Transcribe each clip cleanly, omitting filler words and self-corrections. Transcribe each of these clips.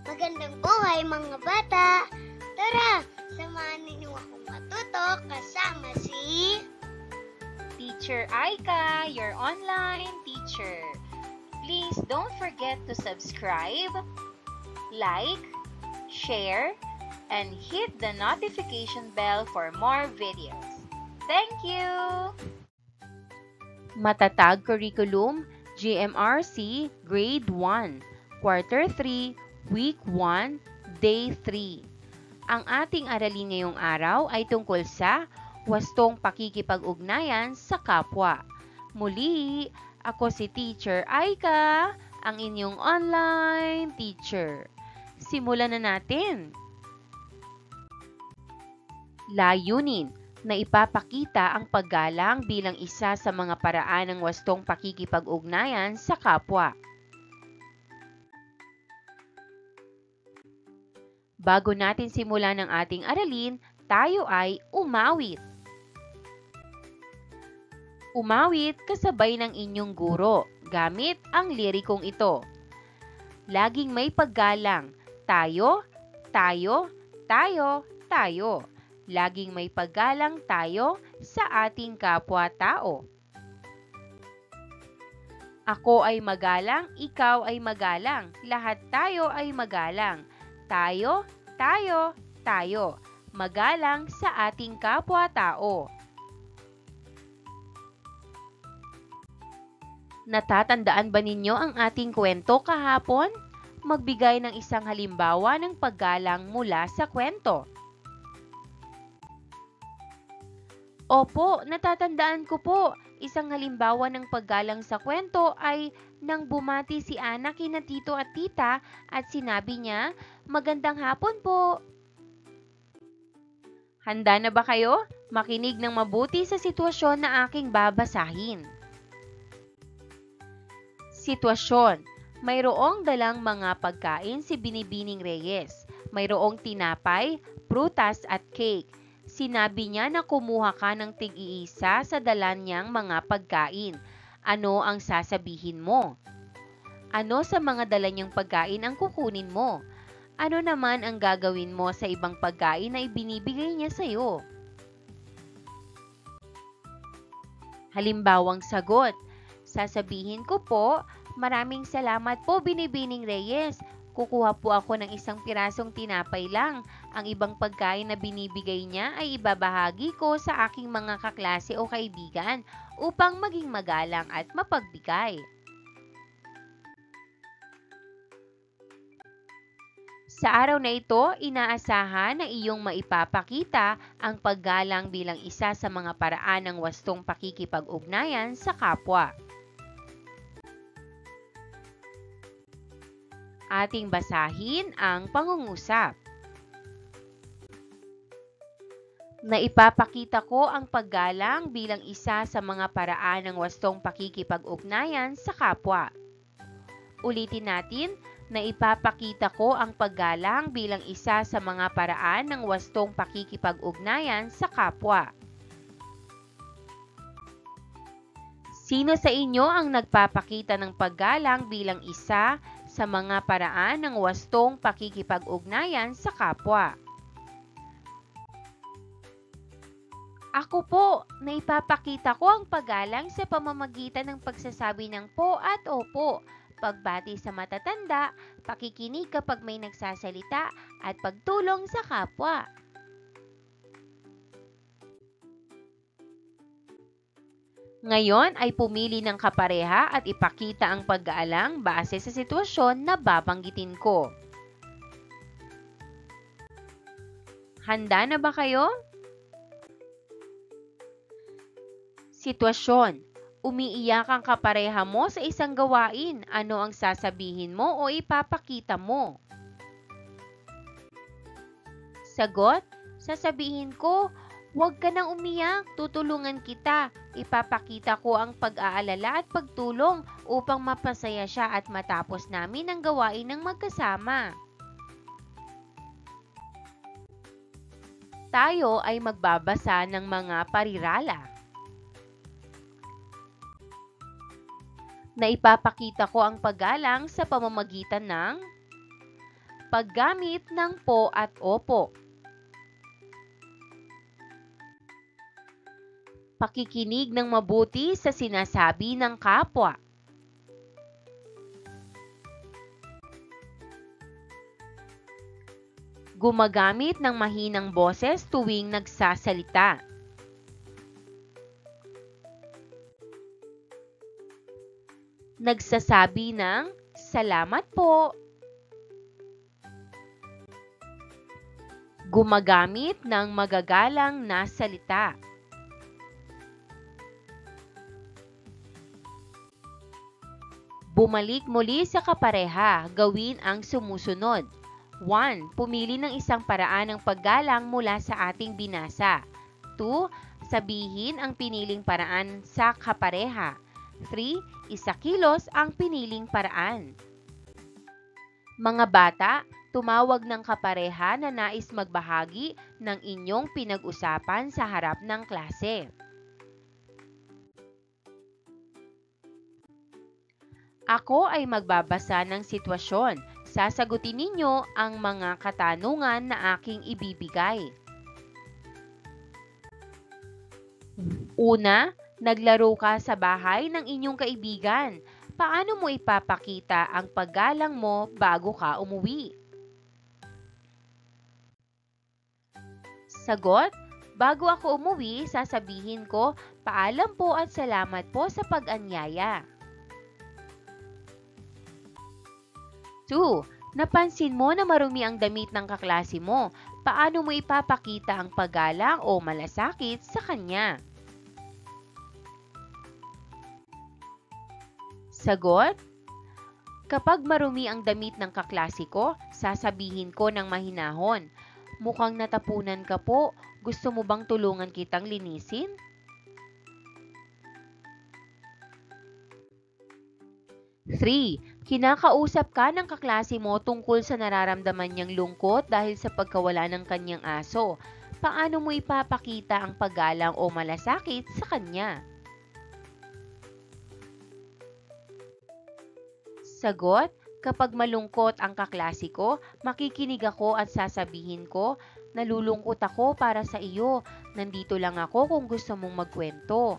Magandang buhay mga bata! Tara, samahan ninyo akong matuto kasama si Teacher Aika, your online teacher. Please don't forget to subscribe, like, share, and hit the notification bell for more videos. Thank you! Matatag Curriculum, GMRC, Grade 1, Quarter 3, Week 1, Day 3. Ang ating aralin ngayong araw ay tungkol sa wastong pakikipag-ugnayan sa kapwa. Muli, ako si Teacher Aika, ang inyong online teacher. Simulan na natin. Layunin na ipapakita ang paggalang bilang isa sa mga paraan ng wastong pakikipag-ugnayan sa kapwa. Bago natin simulan ang ating aralin, tayo ay umawit. Umawit kasabay ng inyong guro gamit ang lirikong ito. Laging may paggalang. Tayo, tayo, tayo, tayo. Laging may paggalang tayo sa ating kapwa-tao. Ako ay magalang, ikaw ay magalang. Lahat tayo ay magalang. Tayo, tayo, tayo. Magalang sa ating kapwa-tao. Natatandaan ba ninyo ang ating kwento kahapon? Magbigay ng isang halimbawa ng paggalang mula sa kwento. Opo, natatandaan ko po. Isang halimbawa ng paggalang sa kwento ay nang bumati si Ana kina tito at tita at sinabi niya, "Magandang hapon po." Handa na ba kayo? Makinig ng mabuti sa sitwasyon na aking babasahin. Sitwasyon. Mayroong dalang mga pagkain si Binibining Reyes. Mayroong tinapay, prutas at cake. Sinabi niya na kumuha ka ng tig-iisa sa dala niyang mga pagkain. Ano ang sasabihin mo? Ano sa mga dala niyang pagkain ang kukunin mo? Ano naman ang gagawin mo sa ibang pagkain na ibinibigay niya sa iyo? Halimbawang sagot. Sasabihin ko po, "Maraming salamat po Binibining Reyes. Kukuha po ako ng isang pirasong tinapay lang. Ang ibang pagkain na binibigay niya ay ibabahagi ko sa aking mga kaklase o kaibigan upang maging magalang at mapagbigay." Sa araw na ito, inaasahan na iyong maipapakita ang paggalang bilang isa sa mga paraan ng wastong pakikipag-ugnayan sa kapwa. Ating basahin ang pangungusap. Naipapakita ko ang paggalang bilang isa sa mga paraan ng wastong pakikipag-ugnayan sa kapwa. Ulitin natin, naipapakita ko ang paggalang bilang isa sa mga paraan ng wastong pakikipag-ugnayan sa kapwa. Sino sa inyo ang nagpapakita ng paggalang bilang isa sa mga paraan ng wastong pakikipag-ugnayan sa kapwa? Ako po, naipapakita ko ang paggalang sa pamamagitan ng pagsasabi ng po at opo, pagbati sa matatanda, pakikinig kapag may nagsasalita, at pagtulong sa kapwa. Ngayon ay pumili ng kapareha at ipakita ang pag-aalang base sa sitwasyon na babanggitin ko. Handa na ba kayo? Sitwasyon. Umiiyak ang kapareha mo sa isang gawain. Ano ang sasabihin mo o ipapakita mo? Sagot. Sasabihin ko, "Huwag ka nang umiyak, tutulungan kita." Ipapakita ko ang pag-aalala at pagtulong upang mapasaya siya at matapos namin ang gawain ng magkasama. Tayo ay magbabasa ng mga parirala. Naipapakita ko ang paggalang sa pamamagitan ng Paggamit ng po at opo. Pakikinig ng mabuti sa sinasabi ng kapwa. Gumagamit ng mahinang boses tuwing nagsasalita. Nagsasabi ng salamat po. Gumagamit ng magagalang na salita. Bumalik muli sa kapareha, gawin ang sumusunod. 1. Pumili ng isang paraan ng paggalang mula sa ating binasa. 2. Sabihin ang piniling paraan sa kapareha. 3. Isakilos ang piniling paraan. Mga bata, tumawag ng kapareha na nais magbahagi ng inyong pinag-usapan sa harap ng klase. Ako ay magbabasa ng sitwasyon. Sasagutin ninyo ang mga katanungan na aking ibibigay. Una, naglaro ka sa bahay ng inyong kaibigan. Paano mo ipapakita ang paggalang mo bago ka umuwi? Sagot, bago ako umuwi, sasabihin ko, paalam po at salamat po sa pag-anyaya. 2. Napansin mo na marumi ang damit ng kaklase mo. Paano mo ipapakita ang paggalang o malasakit sa kanya? Sagot, kapag marumi ang damit ng kaklase ko, sasabihin ko ng mahinahon, mukhang natapunan ka po, gusto mo bang tulungan kitang linisin? 3. Kinakausap ka ng kaklase mo tungkol sa nararamdaman niyang lungkot dahil sa pagkawala ng kanyang aso. Paano mo ipapakita ang paggalang o malasakit sa kanya? Sagot, kapag malungkot ang kaklase ko, makikinig ako at sasabihin ko, nalulungkot ako para sa iyo, nandito lang ako kung gusto mong magkwento.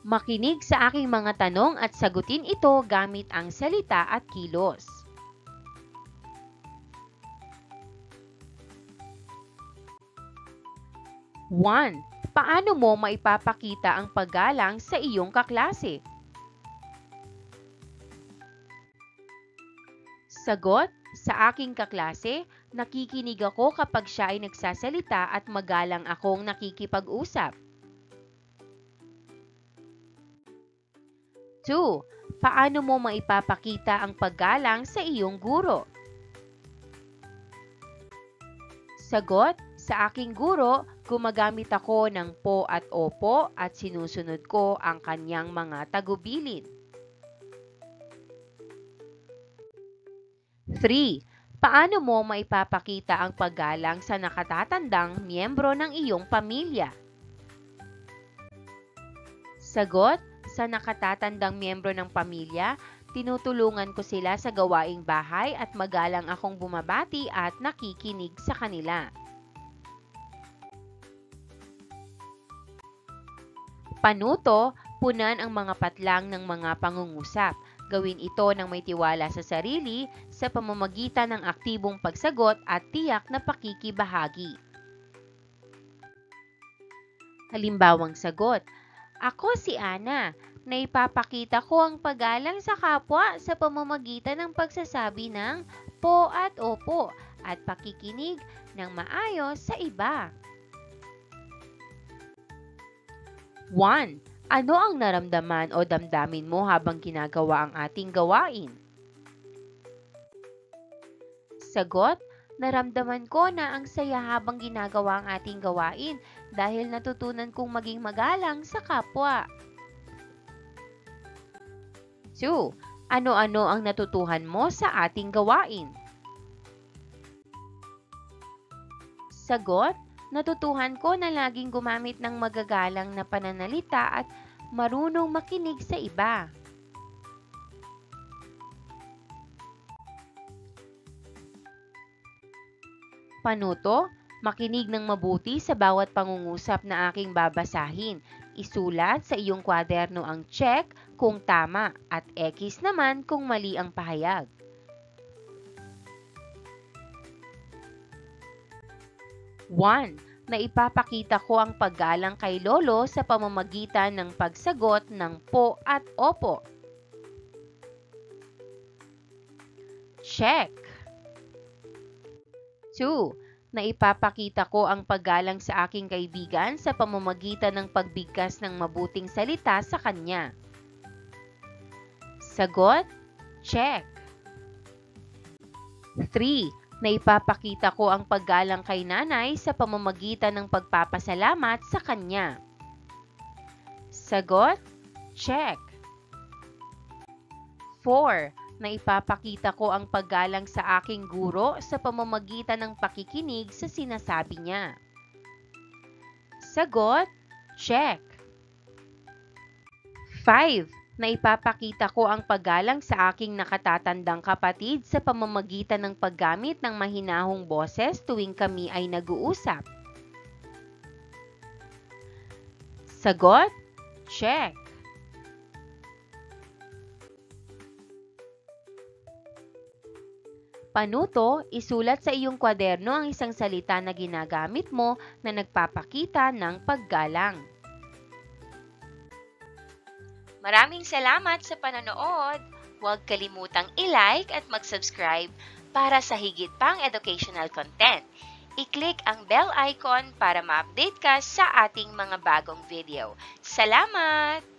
Makinig sa aking mga tanong at sagutin ito gamit ang salita at kilos. One, paano mo maipapakita ang paggalang sa iyong kaklase? Sagot, sa aking kaklase, nakikinig ako kapag siya ay nagsasalita at magalang akong nakikipag-usap. 2. Paano mo maipapakita ang paggalang sa iyong guro? Sagot, sa aking guro, gumagamit ako ng po at opo at sinusunod ko ang kanyang mga tagubilin. 3. Paano mo maipapakita ang paggalang sa nakatatandang miyembro ng iyong pamilya? Sagot, sa nakatatandang miyembro ng pamilya, tinutulungan ko sila sa gawaing bahay at magalang akong bumabati at nakikinig sa kanila. Panuto, punan ang mga patlang ng mga pangungusap. Gawin ito ng may tiwala sa sarili sa pamamagitan ng aktibong pagsagot at tiyak na pakikibahagi. Halimbawang sagot, ako si Ana. Naipapakita ko ang paggalang sa kapwa sa pamamagitan ng pagsasabi ng po at opo at pakikinig ng maayos sa iba. 1. Ano ang naramdaman o damdamin mo habang ginagawa ang ating gawain? Sagot, naramdaman ko na ang saya habang ginagawa ang ating gawain dahil natutunan kong maging magalang sa kapwa. 2. Ano-ano ang natutuhan mo sa ating gawain? Sagot, natutuhan ko na laging gumamit ng magagalang na pananalita at marunong makinig sa iba. Panuto, makinig ng mabuti sa bawat pangungusap na aking babasahin. Isulat sa iyong kwaderno ang check kung tama at X naman kung mali ang pahayag. 1. Naipapakita ko ang paggalang kay Lolo sa pamamagitan ng pagsagot ng po at opo. Check. 2. Naipapakita ko ang paggalang sa aking kaibigan sa pamamagitan ng pagbigkas ng mabuting salita sa kanya. Sagot? Check. 3. Naipapakita ko ang paggalang kay nanay sa pamamagitan ng pagpapasalamat sa kanya. Sagot? Check. 4. Naipapakita ko ang paggalang sa aking guro sa pamamagitan ng pakikinig sa sinasabi niya. Sagot? Check. 5. Naipapakita ko ang paggalang sa aking nakatatandang kapatid sa pamamagitan ng paggamit ng mahinahong boses tuwing kami ay nag-uusap. Sagot? Check. Panuto, isulat sa iyong kwaderno ang isang salita na ginagamit mo na nagpapakita ng paggalang. Maraming salamat sa panonood! Huwag kalimutang i-like at mag-subscribe para sa higit pang educational content. I-click ang bell icon para ma-update ka sa ating mga bagong video. Salamat!